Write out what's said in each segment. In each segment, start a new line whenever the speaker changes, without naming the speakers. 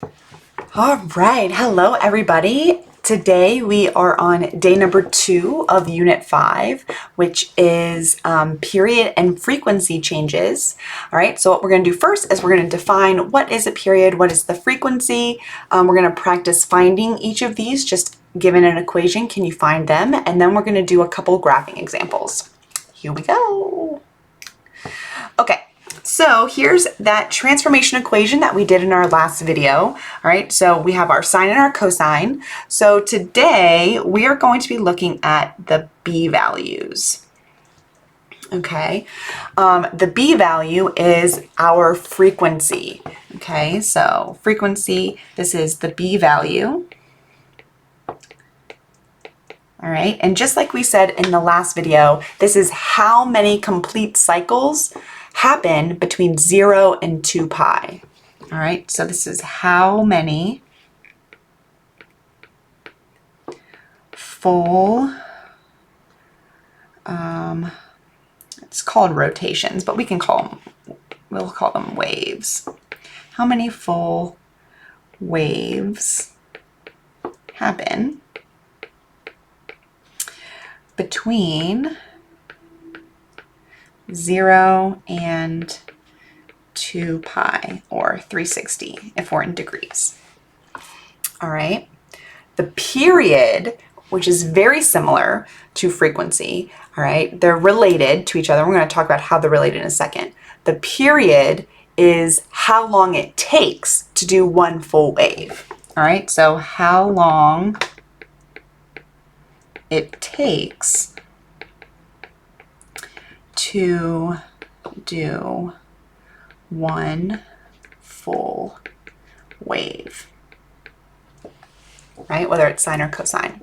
All right, hello everybody. Today we are on day number 2 of Unit 5, which is period and frequency changes. All right, so what we're going to do first is we're going to define what is a period, what is the frequency. We're going to practice finding each of these, just given an equation, can you find them? And then we're going to do a couple graphing examples. Here we go. Okay. So here's that transformation equation that we did in our last video. All right, so we have our sine and our cosine. So today we are going to be looking at the b values. Okay, the b value is our frequency. Okay, so frequency, this is the b value. All right, and just like we said in the last video, this is how many complete cycles happen between 0 and 2 pi. All right, so this is how many full, it's called rotations, but we'll call them waves. How many full waves happen between 0 and 2 pi, or 360 if we're in degrees. All right. The period, which is very similar to frequency, all right, they're related to each other. We're going to talk about how they're related in a second. The period is how long it takes to do one full wave. All right, so how long it takes to do one full wave, right? Whether it's sine or cosine.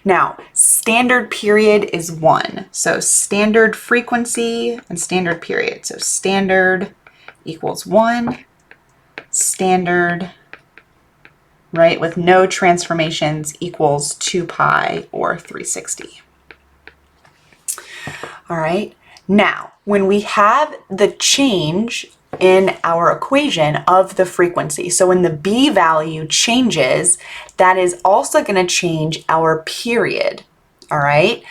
Now, standard period is 1. So standard frequency and standard period. So standard equals 1, standard, right, with no transformations equals 2 pi or 360. All right. Now, when we have the change in our equation of the frequency, so when the b value changes, that is also going to change our period, all right?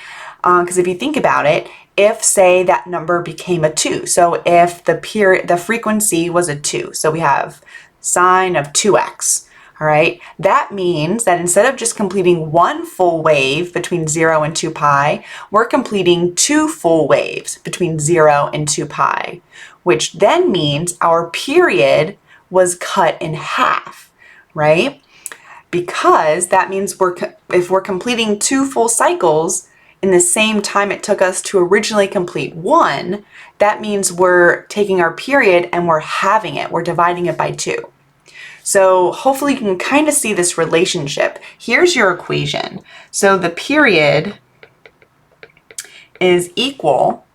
Because if you think about it, if, say, that number became a 2, so if the frequency was a 2, so we have sine of 2x, all right, that means that instead of just completing one full wave between 0 and 2 pi, we're completing 2 full waves between 0 and 2 pi, which then means our period was cut in half, right? Because that means if we're completing 2 full cycles in the same time it took us to originally complete 1, that means we're taking our period and we're halving it, we're dividing it by 2. So hopefully you can kind of see this relationship. Here's your equation. So the period is equal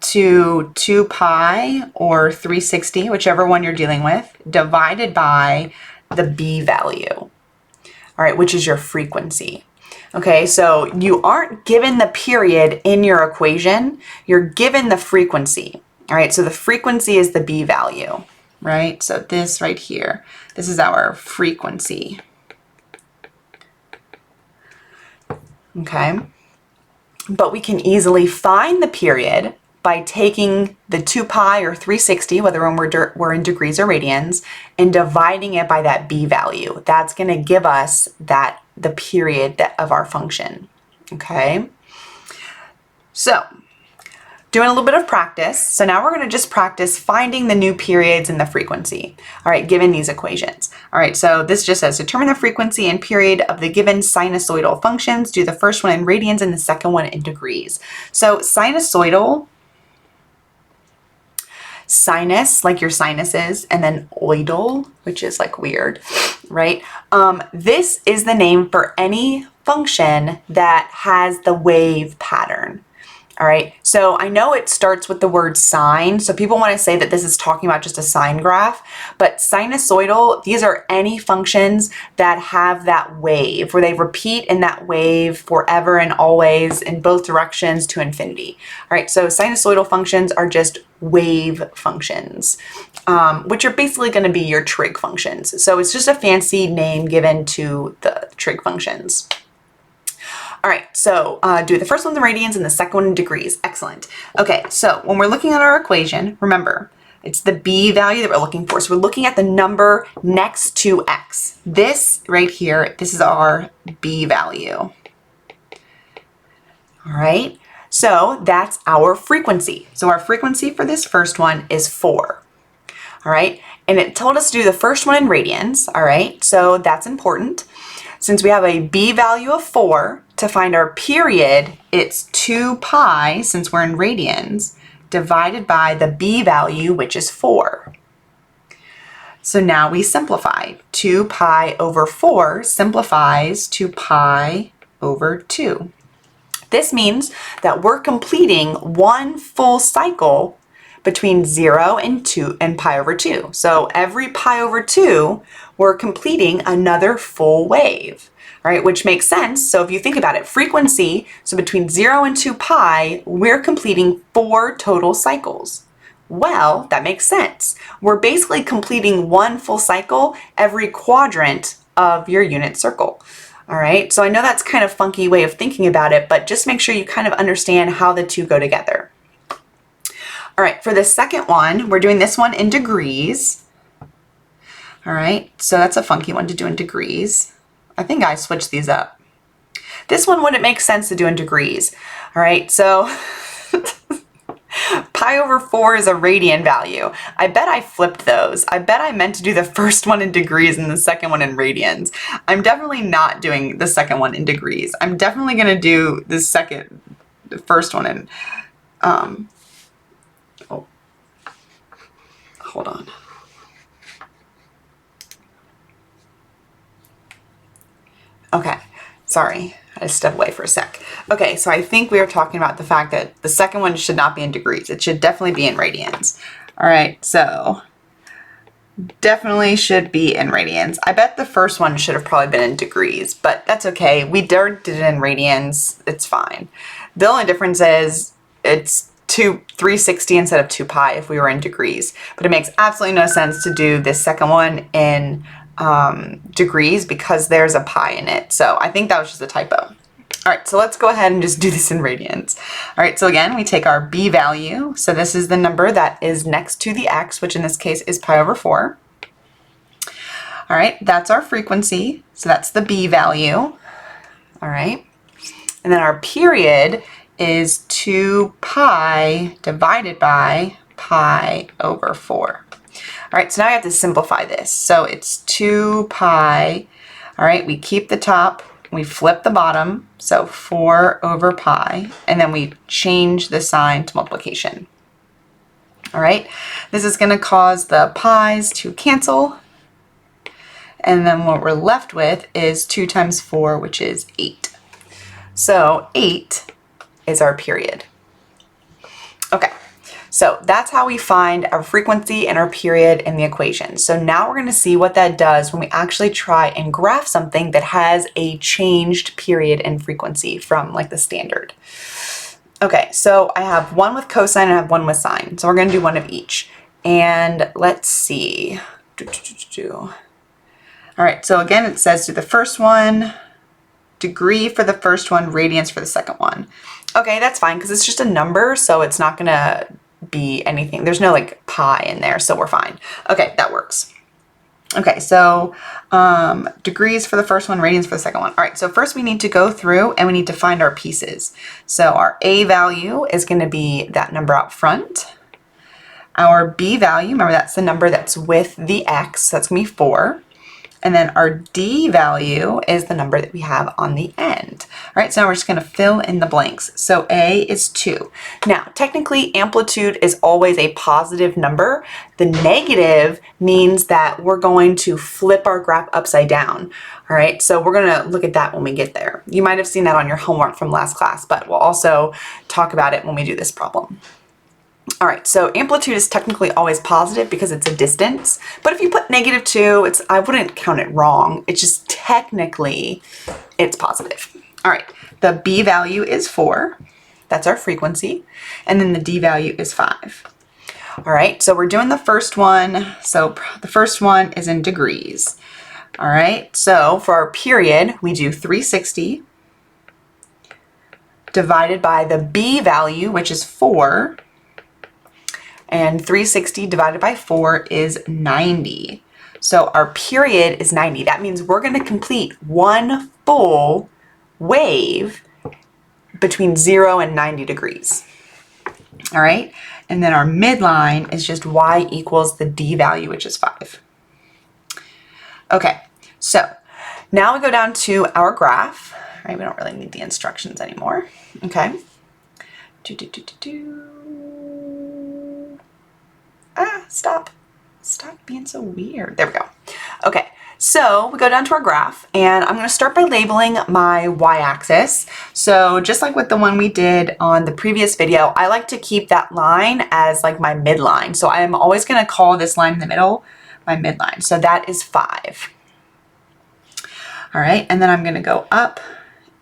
to 2 pi or 360, whichever one you're dealing with, divided by the b value, all right, which is your frequency. Okay, so you aren't given the period in your equation, you're given the frequency. All right, so the frequency is the b value. Right? So this right here, this is our frequency. Okay? But we can easily find the period by taking the 2 pi or 360, whether we're in degrees or radians, and dividing it by that b value. That's going to give us the period of our function. Okay? So, doing a little bit of practice. So now we're going to just practice finding the new periods and the frequency. All right, given these equations. All right, so this just says determine the frequency and period of the given sinusoidal functions. Do the first one in radians and the second one in degrees. So sinusoidal, sinus, like your sinuses, and then oidal, which is like weird, right? This is the name for any function that has the wave pattern. All right, so I know it starts with the word sine, so people want to say that this is talking about just a sine graph, but sinusoidal, these are any functions that have that wave, where they repeat in that wave forever and always in both directions to infinity. All right, so sinusoidal functions are just wave functions, which are basically going to be your trig functions. So it's just a fancy name given to the trig functions. All right, so do the first one in radians and the second one in degrees. Excellent. Okay, so when we're looking at our equation, remember, it's the b value that we're looking for. So we're looking at the number next to x. This right here, this is our b value. All right, so that's our frequency. So our frequency for this first one is 4. All right, and it told us to do the first one in radians. All right, so that's important. Since we have a b value of 4, to find our period, it's 2 pi, since we're in radians, divided by the b value, which is 4. So now we simplify. 2 pi over 4 simplifies to pi over 2. This means that we're completing one full cycle between 0 and 2 and pi over 2. So every pi over 2, we're completing another full wave. Right, which makes sense. So if you think about it, frequency, so between 0 and 2 pi, we're completing 4 total cycles. Well, that makes sense. We're basically completing one full cycle every quadrant of your unit circle. All right, so I know that's kind of funky way of thinking about it, but just make sure you kind of understand how the two go together. All right, for the second one, we're doing this one in degrees. All right, so that's a funky one to do in degrees. I think I switched these up. This one wouldn't make sense to do in degrees. All right, so pi over 4 is a radian value. I bet I flipped those. I bet I meant to do the first one in degrees and the second one in radians. I'm definitely not doing the second one in degrees. I'm definitely going to do the first one in, oh, hold on. Okay, sorry, I had to step away for a sec. Okay, so I think we are talking about the fact that the second one should not be in degrees. It should definitely be in radians. All right, so definitely should be in radians. I bet the first one should have probably been in degrees, but that's okay. We did it in radians. It's fine. The only difference is it's 360 instead of 2 pi if we were in degrees, but it makes absolutely no sense to do this second one in degrees because there's a pi in it. So I think that was just a typo. All right, so let's go ahead and just do this in radians. All right, so again, we take our b value. So this is the number that is next to the x, which in this case is pi over 4. All right, that's our frequency. So that's the b value. All right, and then our period is 2 pi divided by pi over 4. All right, so now I have to simplify this. So it's 2 pi, all right, we keep the top, we flip the bottom, so 4 over pi, and then we change the sign to multiplication. All right, this is going to cause the pi's to cancel, and then what we're left with is 2 times 4, which is 8. So 8 is our period. Okay. So that's how we find our frequency and our period in the equation. So now we're going to see what that does when we actually try and graph something that has a changed period and frequency from like the standard. Okay, so I have one with cosine and I have one with sine. So we're going to do one of each. And let's see. All right, so again, it says do the first one, degree for the first one, radians for the second one. Okay, that's fine because it's just a number, so it's not going to be anything. There's no like pi in there, so we're fine. Okay, that works. Okay, so degrees for the first one, radians for the second one. All right, so first we need to go through and we need to find our pieces. So our a value is going to be that number out front. Our b value, remember that's the number that's with the x, so that's going to be 4. And then our d value is the number that we have on the end. All right, so now we're just going to fill in the blanks. So a is 2. Now, technically, amplitude is always a positive number. The negative means that we're going to flip our graph upside down. All right, so we're going to look at that when we get there. You might have seen that on your homework from last class, but we'll also talk about it when we do this problem. All right, so amplitude is technically always positive because it's a distance, but if you put -2, I wouldn't count it wrong. It's just technically, it's positive. All right, the b value is 4. That's our frequency. And then the d value is 5. All right, so we're doing the first one. So the first one is in degrees. All right, so for our period, we do 360 divided by the B value, which is 4, and 360 divided by 4 is 90. So our period is 90. That means we're going to complete one full wave between 0 and 90 degrees. All right, and then our midline is just y equals the D value, which is 5. Okay, so now we go down to our graph. Right, we don't really need the instructions anymore. Okay. Stop. Stop being so weird. There we go. Okay, so we go down to our graph, and I'm going to start by labeling my y-axis. So just like with the one we did on the previous video, I like to keep that line as like my midline. So I'm always going to call this line in the middle my midline. So that is 5. All right, and then I'm going to go up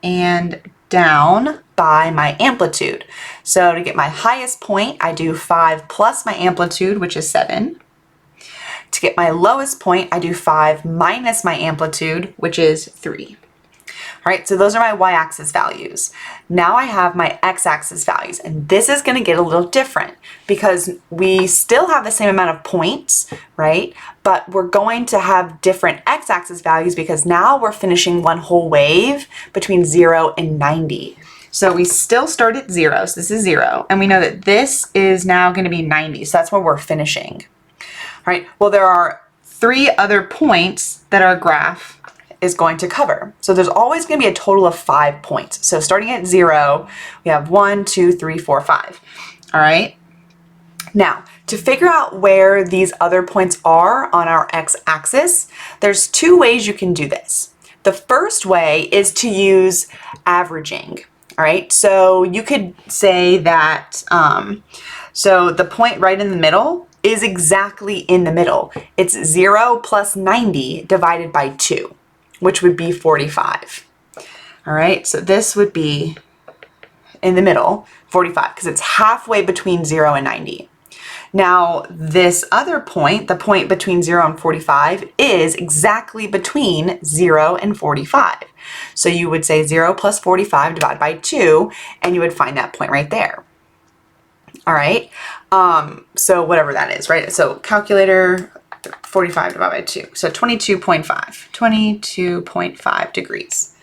and down by my amplitude. So to get my highest point, I do 5 plus my amplitude, which is 7. To get my lowest point, I do 5 minus my amplitude, which is 3. All right, so those are my y-axis values. Now I have my x-axis values, and this is going to get a little different because we still have the same amount of points, right? But we're going to have different x-axis values because now we're finishing one whole wave between 0 and 90. So we still start at 0, so this is 0, and we know that this is now going to be 90, so that's where we're finishing. All right, well, there are 3 other points that our graph is going to cover. So there's always going to be a total of 5 points. So starting at 0, we have 1, 2, 3, 4, 5. All right. Now, to figure out where these other points are on our x-axis, there's 2 ways you can do this. The first way is to use averaging. All right. So you could say that, so the point right in the middle is exactly in the middle. It's 0 plus 90 divided by 2. Which would be 45. All right, so this would be in the middle, 45, because it's halfway between 0 and 90. Now, this other point, the point between 0 and 45, is exactly between 0 and 45. So you would say 0 plus 45 divided by 2, and you would find that point right there. All right, so whatever that is, right? So calculator, 45 divided by 2. So 22.5 degrees.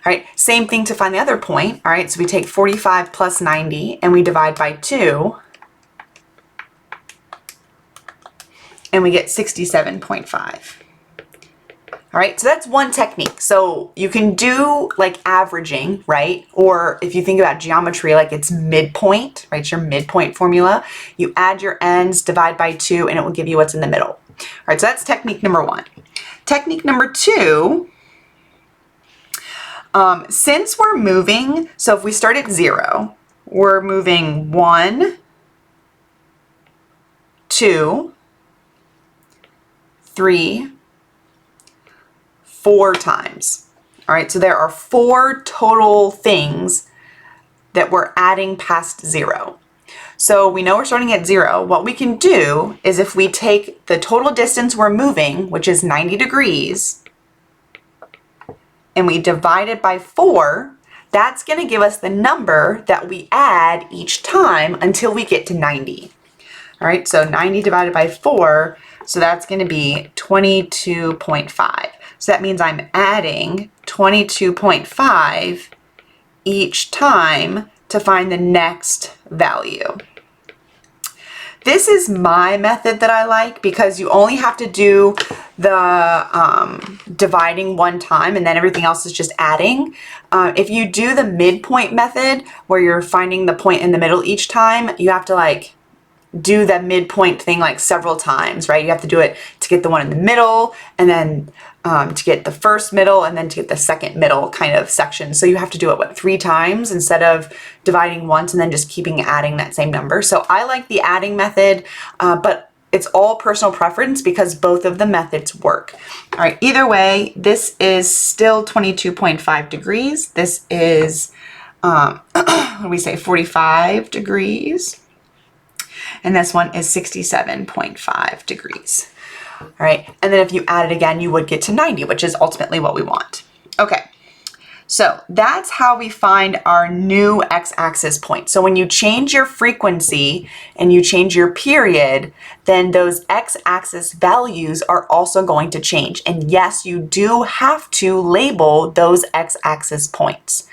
All right, same thing to find the other point. All right, so we take 45 plus 90 and we divide by 2 and we get 67.5. All right, so that's one technique. So you can do like averaging, right? Or if you think about geometry, like it's midpoint, right? It's your midpoint formula. You add your ends, divide by 2, and it will give you what's in the middle. All right, so that's technique number 1. Technique number 2, since we're moving, so if we start at 0, we're moving 1, 2, 3, 4 times. All right, so there are 4 total things that we're adding past 0. So we know we're starting at 0. What we can do is if we take the total distance we're moving, which is 90 degrees, and we divide it by 4, that's going to give us the number that we add each time until we get to 90. All right, so 90 divided by 4, so that's going to be 22.5. So that means I'm adding 22.5 each time to find the next value. This is my method that I like because you only have to do the dividing one time and then everything else is just adding. If you do the midpoint method where you're finding the point in the middle each time, you have to like do that midpoint thing like several times, right? You have to do it to get the one in the middle and then to get the first middle and then to get the second middle kind of section. So you have to do it, what, 3 times instead of dividing once and then just keeping adding that same number. So I like the adding method, but it's all personal preference because both of the methods work. All right, either way, this is still 22.5 degrees. This is, what do we say, 45 degrees. and this one is 67.5 degrees. All right, and then if you add it again, you would get to 90, which is ultimately what we want. Okay, so that's how we find our new x-axis point. So when you change your frequency and you change your period, then those x-axis values are also going to change. And yes, you do have to label those x-axis points.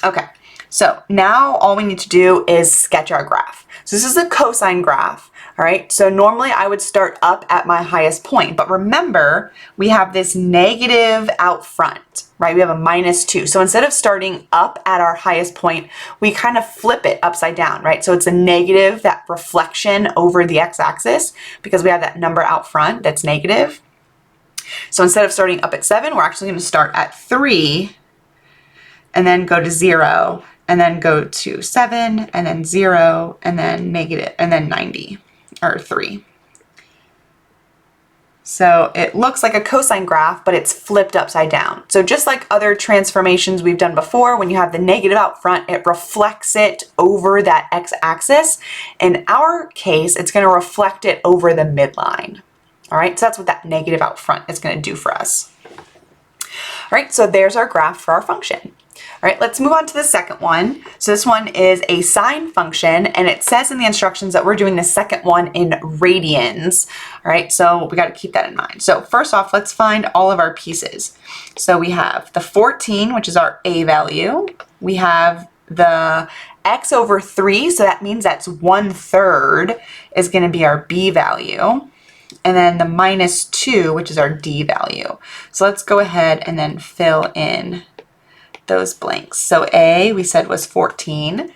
Okay, so now all we need to do is sketch our graph. So this is a cosine graph. All right, so normally I would start up at my highest point, but remember we have this negative out front, right? We have a -2. So instead of starting up at our highest point, we kind of flip it upside down, right? So it's a negative, that reflection over the x-axis, because we have that number out front that's negative. So instead of starting up at 7, we're actually going to start at 3 and then go to 0 and then go to 7 and then 0 and then negative and then 90. Or 3. So it looks like a cosine graph, but it's flipped upside down. So just like other transformations we've done before, when you have the negative out front, it reflects it over that x-axis. In our case, it's going to reflect it over the midline. All right, so that's what that negative out front is going to do for us. All right, so there's our graph for our function. All right, let's move on to the second one. So this one is a sine function, and it says in the instructions that we're doing the second one in radians. All right, so we got to keep that in mind. So first off, let's find all of our pieces. So we have the 14, which is our a value. We have the x over 3, so that means that's 1/3 is going to be our b value. And then the -2, which is our d value. So let's go ahead and then fill in those blanks. So A, we said was 14.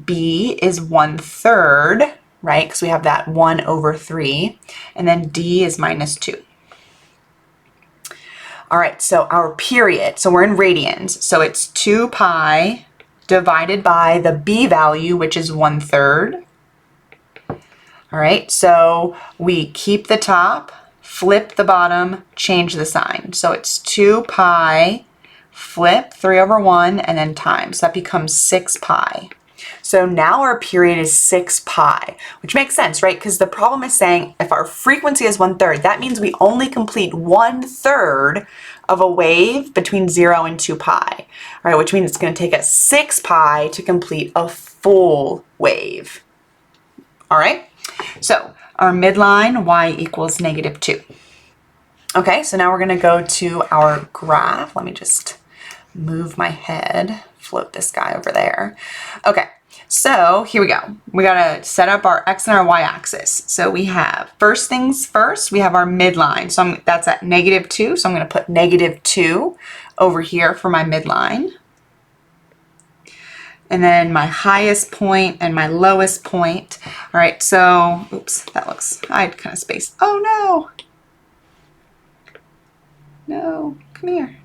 B is 1/3, right? Because we have that 1/3. And then D is -2. All right, so our period. So we're in radians. So it's 2 pi divided by the B value, which is 1/3. All right, so we keep the top, flip the bottom, change the sign. So it's 2 pi flip 3/1 and then times. So that becomes 6 pi. So now our period is 6 pi, which makes sense, right? Because the problem is saying if our frequency is 1/3, that means we only complete 1/3 of a wave between 0 and 2 pi, all right? Which means it's going to take us 6 pi to complete a full wave. All right, so our midline, y equals -2. Okay, so now we're going to go to our graph. Let me just move my head, float this guy over there. Okay, so here we go. We got to set up our x and our y axis. So we have, first things first, we have our midline. So that's at -2. So I'm going to put -2 over here for my midline. And then my highest point and my lowest point. All right, so, oops, that looks, I had kind of spaced. Oh no. No, come here,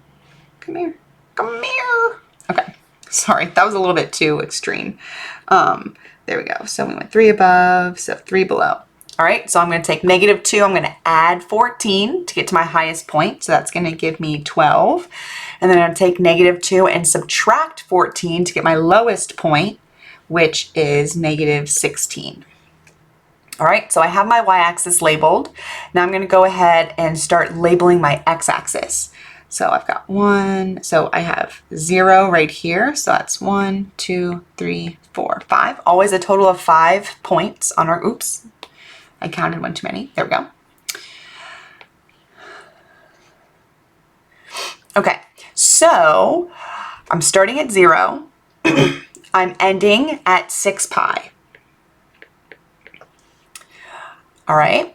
come here, come here. Okay, sorry, that was a little bit too extreme. There we go. So we went 3 above, so 3 below. All right, so I'm going to take -2. I'm going to add 14 to get to my highest point. So that's going to give me 12. And then I'm going to take -2 and subtract 14 to get my lowest point, which is -16. All right, so I have my y-axis labeled. Now I'm going to go ahead and start labeling my x-axis. So I've got 1, so I have 0 right here. So that's 1, 2, 3, 4, 5. Always a total of 5 points on our, oops, I counted one too many. There we go. Okay, so I'm starting at 0. I'm ending at 6 pi. All right.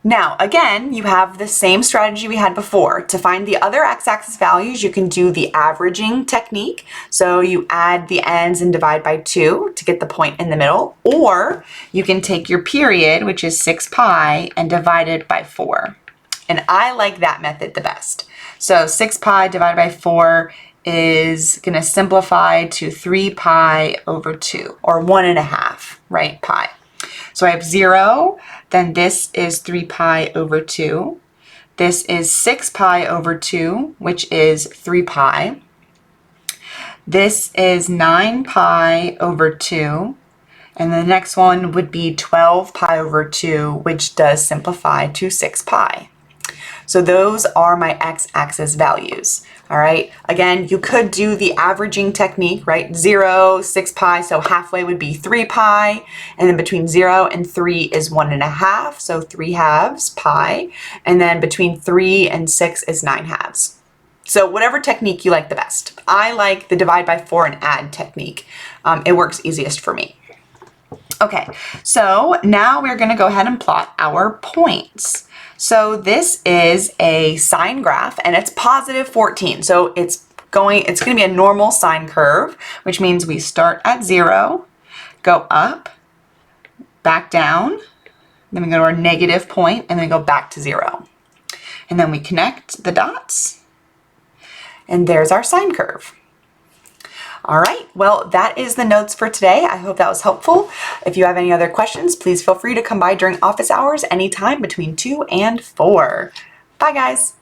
Now, again, you have the same strategy we had before. To find the other x-axis values, you can do the averaging technique. So you add the ends and divide by 2 to get the point in the middle. Or you can take your period, which is 6 pi, and divide it by 4. And I like that method the best. So 6 pi divided by 4 is going to simplify to 3 pi over 2, or 1.5, right, pi. So I have 0, then this is 3 pi over 2. This is 6 pi over 2, which is 3 pi. This is 9 pi over 2. And the next one would be 12 pi over 2, which does simplify to 6 pi. So those are my x-axis values. All right. Again, you could do the averaging technique, right? 0, 6 pi, so halfway would be 3 pi. And then between 0 and 3 is 1.5, so 3 halves pi. And then between 3 and 6 is 9 halves. So whatever technique you like the best. I like the divide by 4 and add technique. It works easiest for me. Okay, so now we're going to go ahead and plot our points. So this is a sine graph and it's positive 14. So it's going to be a normal sine curve, which means we start at 0, go up, back down, then we go to our negative point and then go back to 0. And then we connect the dots and there's our sine curve. All right, well, that is the notes for today. I hope that was helpful. If you have any other questions, please feel free to come by during office hours anytime between 2 and 4. Bye, guys.